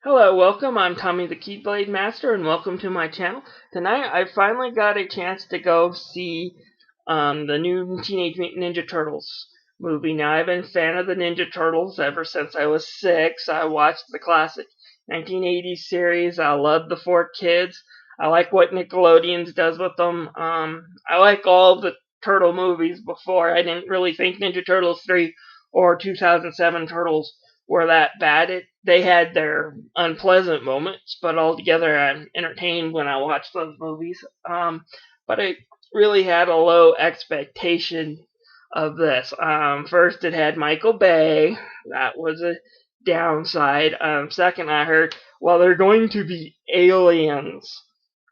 Hello, welcome. I'm Tommy the Keyblade Master, and welcome to my channel. Tonight, I finally got a chance to go see the new Teenaged Mutant Ninja Turtles movie. Now, I've been a fan of the Ninja Turtles ever since I was 6. I watched the classic 1980s series. I love the 4 kids. I like what Nickelodeon does with them. I like all the Turtle movies before. I didn't really think Ninja Turtles 3 or 2007 Turtles were that bad. They had their unpleasant moments, but altogether I'm entertained when I watch those movies. But I really had a low expectation of this. First, it had Michael Bay. That was a downside. Second, I heard, well, they're going to be aliens.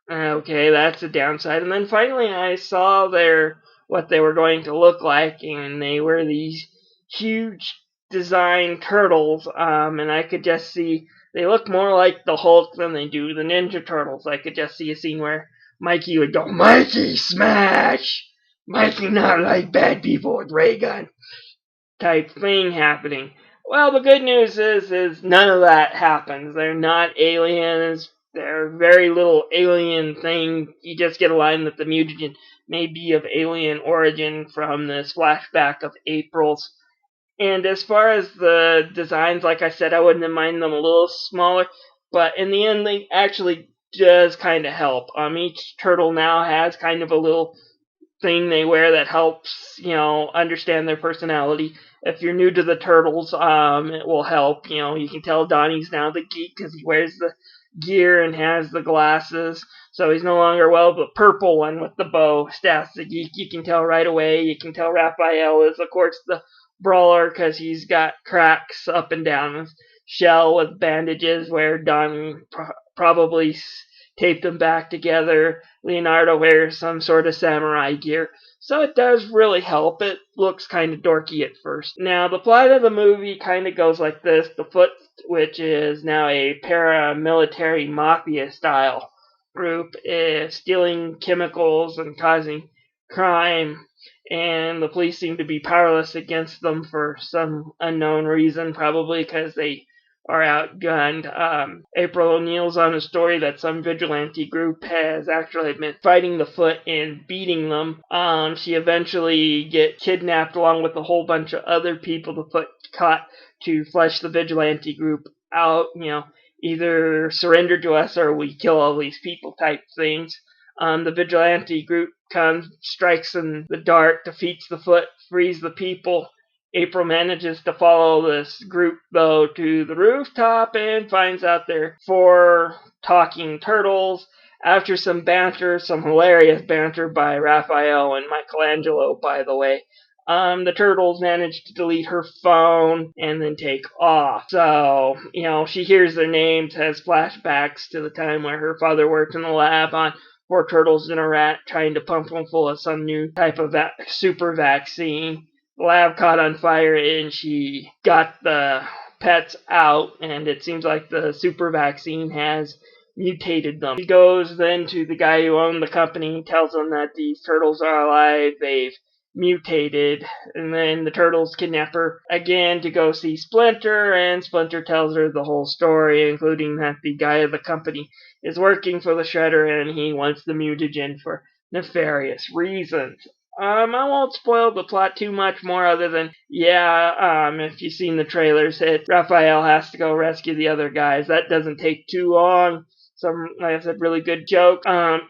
Okay, that's a downside. And then finally, I saw what they were going to look like, and they were these huge design turtles. And I could just see they look more like the Hulk than they do the Ninja Turtles. I could just see a scene where Mikey would go, "Mikey, smash! Mikey not like bad people with ray gun," type thing happening. Well, the good news is none of that happens. They're not aliens. They're very little alien thing. You just get a line that the mutagen may be of alien origin from this flashback of April's. And as far as the designs, like I said, I wouldn't mind them a little smaller, but in the end, they actually does kind of help. Each turtle now has kind of a little thing they wear that helps, understand their personality. If you're new to the Turtles, it will help. You can tell Donnie's now the geek because he wears the gear and has the glasses. So he's no longer, well, the purple one with the bow. Stas the geek, you can tell right away. You can tell Raphael is, of course, the brawler because he's got cracks up and down his shell with bandages where Donnie probably taped them back together. Leonardo wears some sort of samurai gear. So it does really help. It looks kind of dorky at first. Now, the plot of the movie kind of goes like this. The Foot, which is now a paramilitary mafia-style group, is stealing chemicals and causing crime, and the police seem to be powerless against them for some unknown reason, probably because they are outgunned. April O'Neil's on a story that some vigilante group has actually been fighting the Foot and beating them. She eventually gets kidnapped along with a whole bunch of other people the Foot caught to flesh the vigilante group out, either surrender to us or we kill all these people type things. The vigilante group comes, strikes in the dark, defeats the Foot, frees the people. April manages to follow this group, though, to the rooftop and finds out they're 4 talking turtles. After some banter, some hilarious banter by Raphael and Michelangelo, by the way, the turtles manage to delete her phone and then take off. So, she hears their names, has flashbacks to the time where her father worked in the lab on 4 turtles and a rat trying to pump them full of some new type of super vaccine. The lab caught on fire and she got the pets out, and it seems like the super vaccine has mutated them. He goes then to the guy who owned the company, tells him that these turtles are alive, they've mutated, and then the turtles kidnap her again to go see Splinter, and Splinter tells her the whole story, including that the guy of the company is working for the Shredder and he wants the mutagen for nefarious reasons. I won't spoil the plot too much more other than, if you've seen the trailers, Raphael has to go rescue the other guys. That doesn't take too long. Some, like I said, really good joke.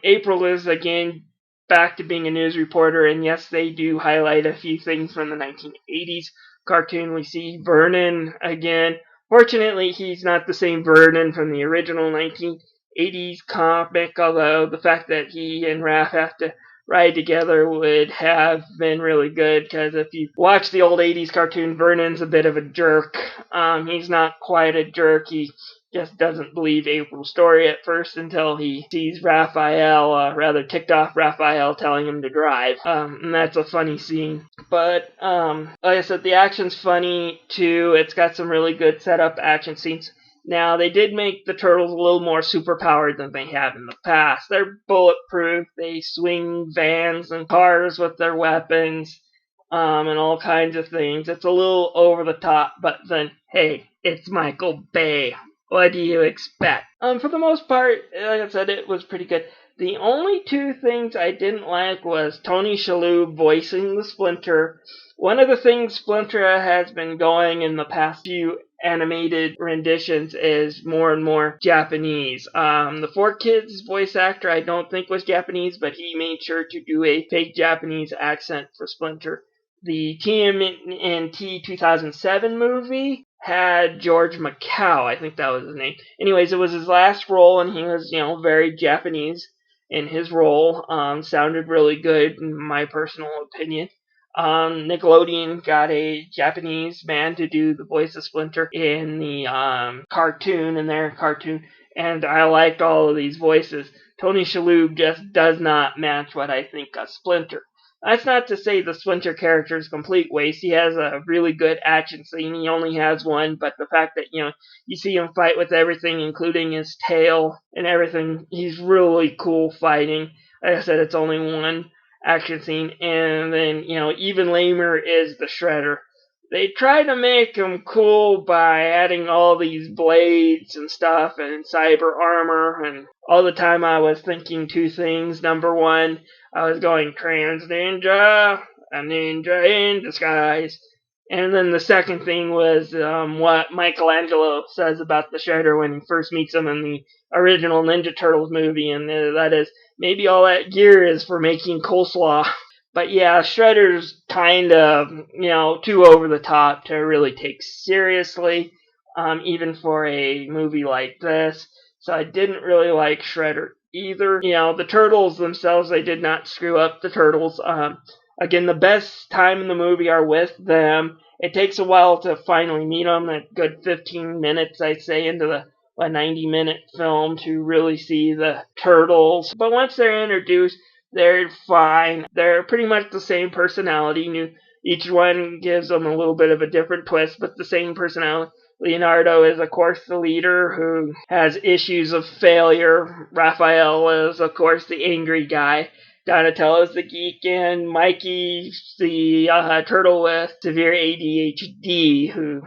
April is, again, back to being a news reporter, and yes, they do highlight a few things from the 1980s cartoon. We see Vernon again. Fortunately, he's not the same Vernon from the original 1980s comic, although the fact that he and Raph have to ride together would have been really good, because if you watch the old 80s cartoon, Vernon's a bit of a jerk. He's not quite a jerk. He just doesn't believe April's story at first until he sees Raphael, rather ticked off Raphael telling him to drive. And that's a funny scene. But, like I said, the action's funny, too. It's got some really good setup action scenes. Now, they did make the turtles a little more superpowered than they have in the past. They're bulletproof, they swing vans and cars with their weapons, and all kinds of things. It's a little over the top, but then, hey, it's Michael Bay. What do you expect? For the most part, like I said, it was pretty good. The only two things I didn't like was Tony Shalhoub voicing the Splinter. One of the things Splinter has been going in the past few animated renditions is more and more Japanese. The Four Kids voice actor I don't think was Japanese, but he made sure to do a fake Japanese accent for Splinter. The TMNT 2007 movie had George Macau, I think that was his name. Anyways, it was his last role, and he was, very Japanese in his role. Sounded really good, in my personal opinion. Nickelodeon got a Japanese man to do the voice of Splinter in the in their cartoon, and I liked all of these voices. Tony Shalhoub just does not match what I think of Splinter. That's not to say the Splinter character is complete waste. He has a really good action scene. He only has one, but the fact that, you see him fight with everything, including his tail and everything, he's really cool fighting. Like I said, it's only one action scene. And then, even lamer is the Shredder. They try to make him cool by adding all these blades and stuff and cyber armor, and all the time I was thinking two things. Number one, I was going trans ninja, a ninja in disguise. And then the second thing was what Michelangelo says about the Shredder when he first meets him in the original Ninja Turtles movie, and that is, maybe all that gear is for making coleslaw. But yeah, Shredder's kind of, too over the top to really take seriously, even for a movie like this. So I didn't really like Shredder either. The Turtles themselves, they did not screw up the Turtles. Again, the best time in the movie are with them. It takes a while to finally meet them, a good 15 minutes, I'd say, into the 90-minute film to really see the Turtles. But once they're introduced, they're fine. They're pretty much the same personality. Each one gives them a little bit of a different twist, but the same personality. Leonardo is, of course, the leader who has issues of failure. Raphael is, of course, the angry guy. Donatello is the geek, and Mikey, the turtle with severe ADHD, who,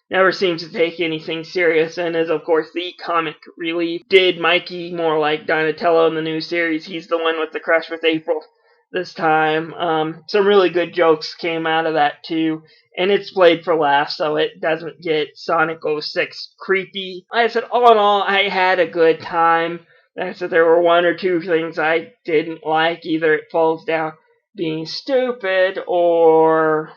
never seems to take anything serious, and is, of course, the comic relief. Did Mikey more like Donatello in the new series? He's the one with the crush with April this time. Some really good jokes came out of that, too. And it's played for laughs, so it doesn't get Sonic 06 creepy. Like I said, all in all, I had a good time. Like I said, there were one or two things I didn't like. Either it falls down being stupid, or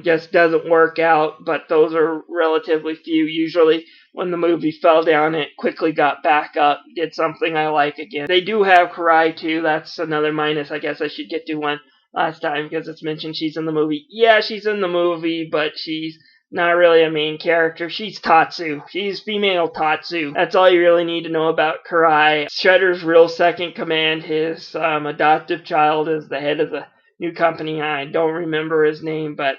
just doesn't work out, but those are relatively few. Usually when the movie fell down, it quickly got back up, did something I like again. They do have Karai too. That's another minus. I guess I should get to one last time because it's mentioned she's in the movie. Yeah, she's in the movie, but she's not really a main character. She's Tatsu. She's female Tatsu. That's all you really need to know about Karai. Shredder's real second command, his adoptive child, is the head of the new company. I don't remember his name, but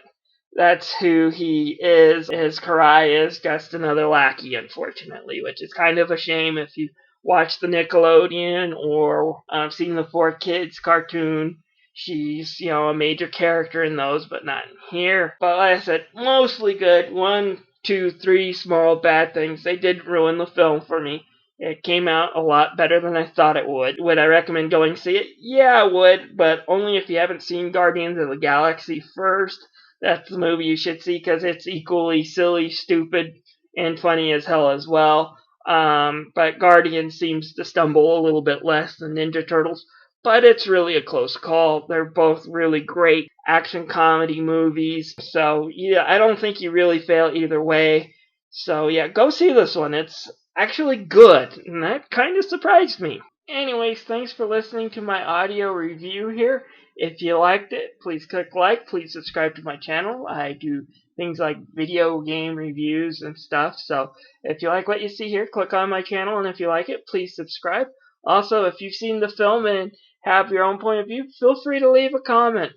that's who he is. His Karai is just another lackey, unfortunately, which is kind of a shame if you watch the Nickelodeon or seen the Four Kids cartoon. She's, a major character in those, but not in here. But like I said, mostly good. 1, 2, 3 small bad things. They did ruin the film for me. It came out a lot better than I thought it would. Would I recommend going see it? Yeah, I would, but only if you haven't seen Guardians of the Galaxy first. That's the movie you should see because it's equally silly, stupid, and funny as hell as well. But Guardians seems to stumble a little bit less than Ninja Turtles. But it's really a close call. They're both really great action comedy movies. So, yeah, I don't think you really fail either way. So, yeah, go see this one. It's actually good, and that kind of surprised me. Anyways, thanks for listening to my audio review here. If you liked it, please click like. Please subscribe to my channel. I do things like video game reviews and stuff. So if you like what you see here, click on my channel. And if you like it, please subscribe. Also, if you've seen the film and have your own point of view, feel free to leave a comment.